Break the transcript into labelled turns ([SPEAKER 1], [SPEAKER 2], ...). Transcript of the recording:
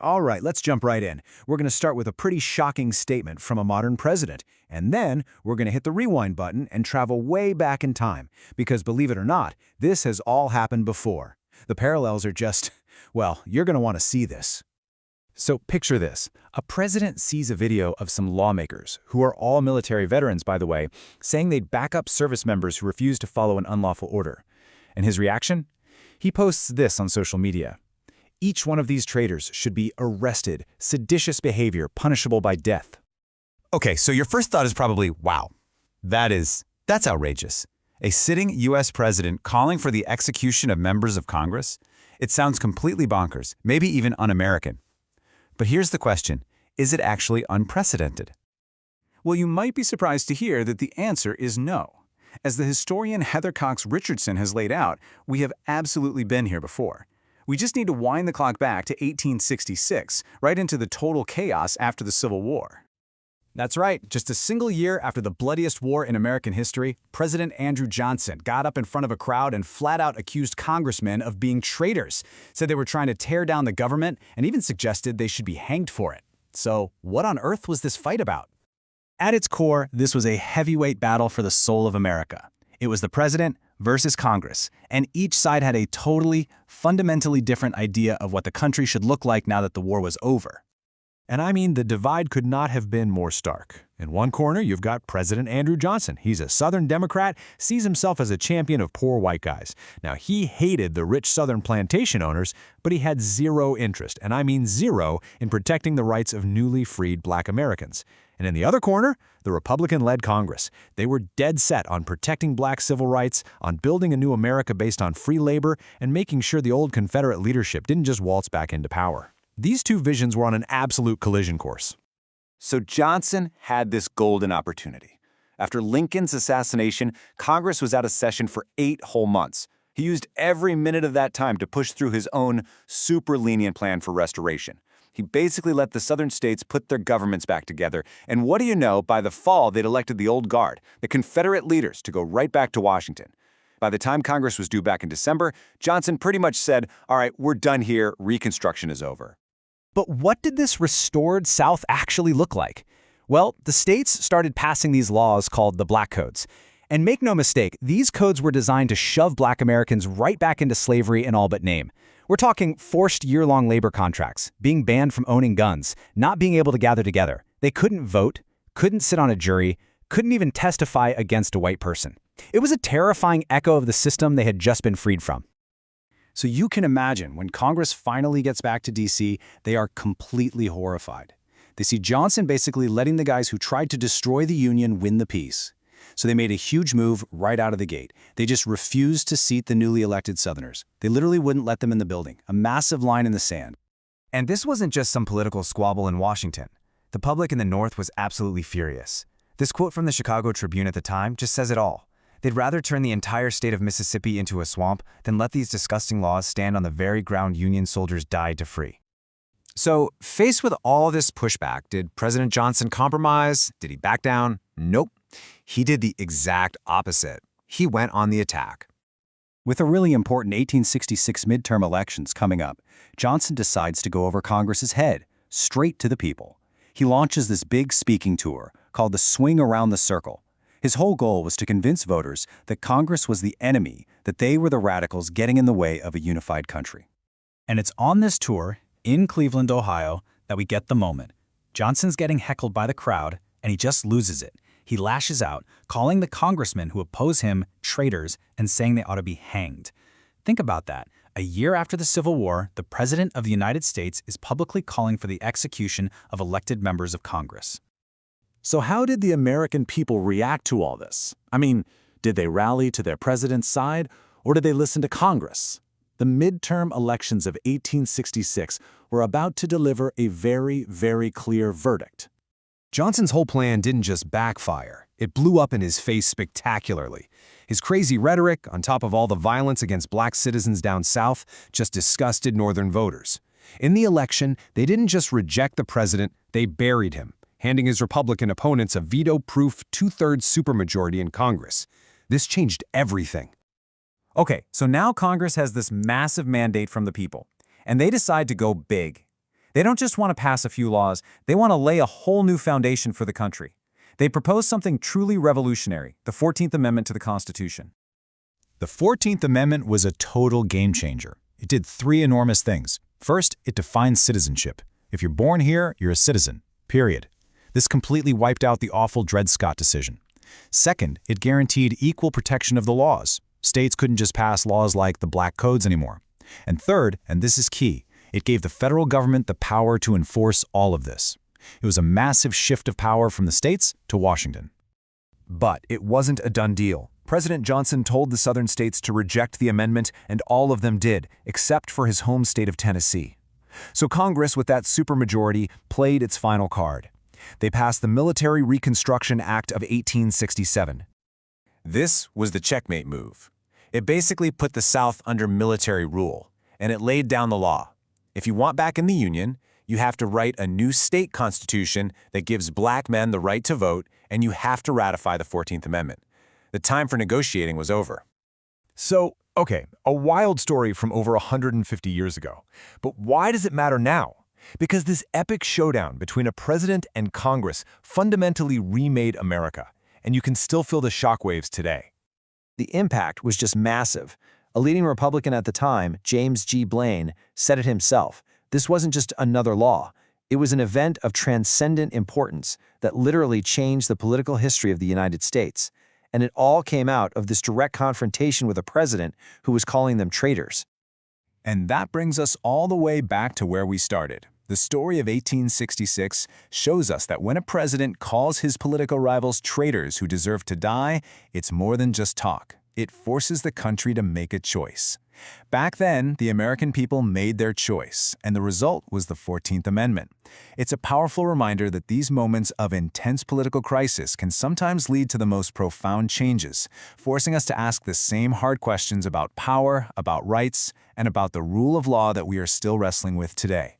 [SPEAKER 1] All right, let's jump right in. We're going to start with a pretty shocking statement from a modern president, and then we're going to hit the rewind button and travel way back in time, because believe it or not, this has all happened before. The parallels are just, well, you're going to want to see this. So picture this. A president sees a video of some lawmakers, who are all military veterans, by the way, saying they'd back up service members who refuse to follow an unlawful order. And his reaction? He posts this on social media. Each one of these traitors should be arrested, seditious behavior punishable by death.
[SPEAKER 2] Okay, so your first thought is probably, wow, that's outrageous. A sitting U.S. president calling for the execution of members of Congress? It sounds completely bonkers, maybe even un-American. But here's the question, is it actually unprecedented?
[SPEAKER 3] Well, you might be surprised to hear that the answer is no. As the historian Cox Richardson has laid out, we have absolutely been here before. We just need to wind the clock back to 1866, right into the total chaos after the Civil War.
[SPEAKER 1] That's right. Just a single year after the bloodiest war in American history, President Andrew Johnson got up in front of a crowd and flat out accused congressmen of being traitors, said they were trying to tear down the government, and even suggested they should be hanged for it. So what on earth was this fight about? At its core, this was a heavyweight battle for the soul of America. It was the president versus Congress, and each side had a fundamentally different idea of what the country should look like now that the war was over.
[SPEAKER 4] And I mean, the divide could not have been more stark. In one corner, you've got President Andrew Johnson. He's a Southern Democrat, sees himself as a champion of poor white guys. Now, he hated the rich Southern plantation owners, but he had zero interest, and I mean zero, in protecting the rights of newly freed Black Americans. And in the other corner, the Republican-led Congress. They were dead set on protecting Black civil rights, on building a new America based on free labor, and making sure the old Confederate leadership didn't just waltz back into power. These two visions were on an absolute collision course.
[SPEAKER 2] So Johnson had this golden opportunity. After Lincoln's assassination, Congress was out of session for 8 whole months. He used every minute of that time to push through his own super lenient plan for restoration. He basically let the Southern states put their governments back together, and what do you know, by the fall they'd elected the old guard, the Confederate leaders, to go right back to Washington. By the time Congress was due back in December, Johnson pretty much said, all right, we're done here, Reconstruction is over.
[SPEAKER 1] But what did this restored South actually look like? Well, the states started passing these laws called the Black Codes. And make no mistake, these codes were designed to shove Black Americans right back into slavery in all but name. We're talking forced year-long labor contracts, being banned from owning guns, not being able to gather together. They couldn't vote, couldn't sit on a jury, couldn't even testify against a white person. It was a terrifying echo of the system they had just been freed from. So you can imagine when Congress finally gets back to D.C., they are completely horrified. They see Johnson basically letting the guys who tried to destroy the Union win the peace. So they made a huge move right out of the gate. They just refused to seat the newly elected Southerners. They literally wouldn't let them in the building, a massive line in the sand.
[SPEAKER 5] And this wasn't just some political squabble in Washington. The public in the North was absolutely furious. This quote from the Chicago Tribune at the time just says it all. They'd rather turn the entire state of Mississippi into a swamp than let these disgusting laws stand on the very ground Union soldiers died to free.
[SPEAKER 3] So, faced with all this pushback, did President Johnson compromise? Did he back down? Nope. He did the exact opposite. He went on the attack.
[SPEAKER 1] With a really important 1866 midterm elections coming up, Johnson decides to go over Congress's head, straight to the people. He launches this big speaking tour called the Swing Around the Circle. His whole goal was to convince voters that Congress was the enemy, that they were the radicals getting in the way of a unified country. And it's on this tour, in Cleveland, Ohio, that we get the moment. Johnson's getting heckled by the crowd, and he just loses it. He lashes out, calling the congressmen who oppose him traitors and saying they ought to be hanged. Think about that. A year after the Civil War, the President of the United States is publicly calling for the execution of elected members of Congress.
[SPEAKER 4] So how did the American people react to all this? I mean, did they rally to their president's side, or did they listen to Congress? The midterm elections of 1866 were about to deliver a very, very clear verdict.
[SPEAKER 3] Johnson's whole plan didn't just backfire. It blew up in his face spectacularly. His crazy rhetoric, on top of all the violence against Black citizens down south, just disgusted Northern voters. In the election, they didn't just reject the president, they buried him, handing his Republican opponents a veto-proof 2/3 supermajority in Congress. This changed everything.
[SPEAKER 5] Okay, so now Congress has this massive mandate from the people, and they decide to go big.
[SPEAKER 1] They don't just want to pass a few laws, they want to lay a whole new foundation for the country. They proposed something truly revolutionary, the 14th Amendment to the Constitution.
[SPEAKER 6] The 14th Amendment was a total game changer. It did three enormous things. First, it defined citizenship. If you're born here, you're a citizen, period. This completely wiped out the awful Dred Scott decision. Second, it guaranteed equal protection of the laws. States couldn't just pass laws like the Black Codes anymore. And third, and this is key, it gave the federal government the power to enforce all of this. It was a massive shift of power from the states to Washington.
[SPEAKER 3] But it wasn't a done deal. President Johnson told the southern states to reject the amendment, and all of them did, except for his home state of Tennessee. So Congress, with that supermajority, played its final card. They passed the Military Reconstruction Act of 1867.
[SPEAKER 2] This was the checkmate move. It basically put the South under military rule, and it laid down the law. If you want back in the Union, you have to write a new state constitution that gives black men the right to vote, and you have to ratify the 14th Amendment. The time for negotiating was over.
[SPEAKER 4] So, okay, a wild story from over 150 years ago. But why does it matter now? Because this epic showdown between a president and Congress fundamentally remade America, and you can still feel the shockwaves today.
[SPEAKER 1] The impact was just massive. A leading Republican at the time, James G. Blaine, said it himself. This wasn't just another law. It was an event of transcendent importance that literally changed the political history of the United States. And it all came out of this direct confrontation with a president who was calling them traitors.
[SPEAKER 6] And that brings us all the way back to where we started. The story of 1866 shows us that when a president calls his political rivals traitors who deserve to die, it's more than just talk. It forces the country to make a choice. Back then, the American people made their choice, and the result was the 14th Amendment. It's a powerful reminder that these moments of intense political crisis can sometimes lead to the most profound changes, forcing us to ask the same hard questions about power, about rights, and about the rule of law that we are still wrestling with today.